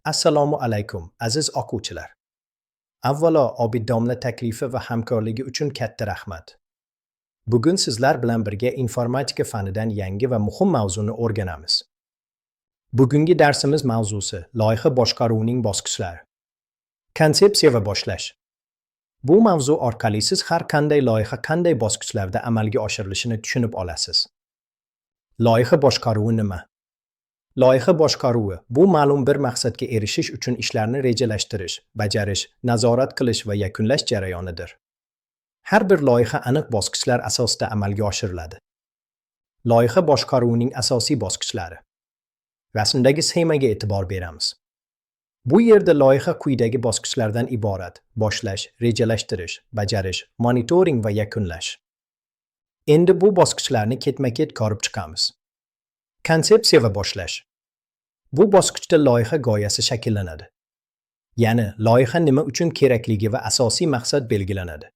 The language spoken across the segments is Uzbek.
Assalomu alaykum, aziz o'quvchilar. Avvalo, Obid domla taklifi va hamkorligi uchun katta rahmat. Bugun sizlar bilan birga informatika fanidan yangi va muhim mavzuni o'rganamiz. Bugungi darsimiz mavzusi loyiha boshqaruvining bosqichlari. Konsepsiya va boshlash. Bu mavzu orqali siz har qanday loyiha qanday bosqichlarda amalga oshirilishini tushunib olasiz. Loyiha boshqaruvi nima? Loyiha boshqaruvi bu ma'lum bir maqsadga erishish uchun ishlarni rejalashtirish, bajarish, nazorat qilish va yakunlash jarayonidir. Har bir loyiha aniq bosqichlar asosida amalga oshiriladi. Loyiha boshqaruvining asosiy bosqichlari. Rasmdagi sxemaga e'tibor beramiz. Bu yerda loyiha quyidagi bosqichlardan iborat: boshlash, rejalashtirish, bajarish, monitoring va yakunlash. Endi bu bosqichlarni ketma-ket ko'rib chiqamiz. Konsepsiya va boshlash. Bu bosqichda loyiha g'oyasi shakllanadi. Ya'ni, loyiha nima uchun kerakligi va asosiy maqsad belgilanadi.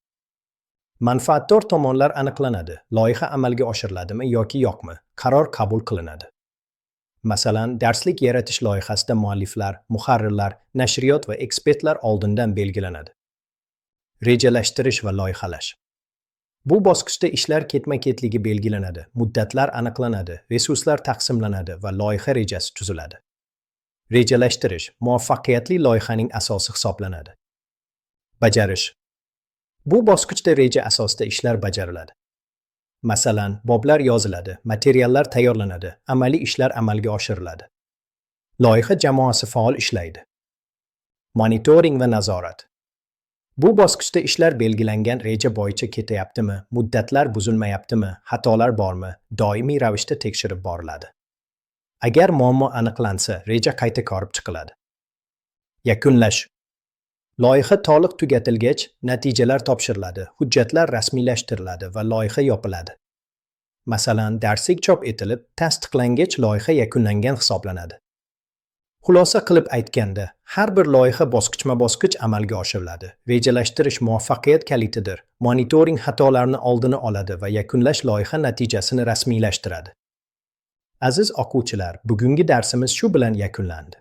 Manfaatdor tomonlar aniqlanadi. Loyiha amalga oshiriladimi yoki yo'qmi? Qaror qabul qilinadi. Masalan, darslik yaratish loyihasida mualliflar, muharrirlar, nashriyot va ekspertlar oldindan belgilanadi. Rejalashtirish va loyihalash. Bu bosqichda ishlar ketma-ketligi belgilanadi, muddatlar aniqlanadi, resurslar taqsimlanadi va loyiha rejasi tuziladi. Rejalashtirish muvaffaqiyatli loyihaning asosi hisoblanadi. Bajarish. Bu bosqichda reja asosida ishlar bajariladi. Masalan, boblar yoziladi, materiallar tayyorlanadi, amaliy ishlar amalga oshiriladi. Loyiha jamoasi faol ishlaydi. Monitoring va nazorat. Bu bosqichda ishlar belgilangan reja bo'yicha ketayaptimi, muddatlar buzilmayaptimi, xatolar bormi, doimiy ravishda tekshirib boriladi. Agar muammo aniqlansa, reja qayta ko'rib chiqiladi. Yakunlash. Loyiha to'liq tugatilgach, natijalar topshiriladi, hujjatlar rasmiylashtiriladi va loyiha yopiladi. Masalan, darslik chop etilib, tasdiqlangach loyiha yakunlangan hisoblanadi. Xulosa qilib aytganda, har bir loyiha bosqichma-bosqich amalga oshiriladi. Rejalashtirish muvaffaqiyat kalitidir. Monitoring xatolarni oldini oladi va yakunlash loyiha natijasini rasmiylashtiradi. Aziz o'quvchilar, bugungi darsimiz shu bilan yakunlandi.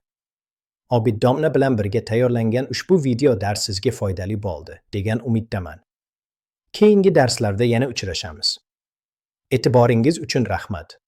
Obid domla bilan birga tayyorlangan ushbu video dars sizga foydali bo'ldi, degan umiddaman. Keyingi darslarda yana uchrashamiz. E'tiboringiz uchun rahmat.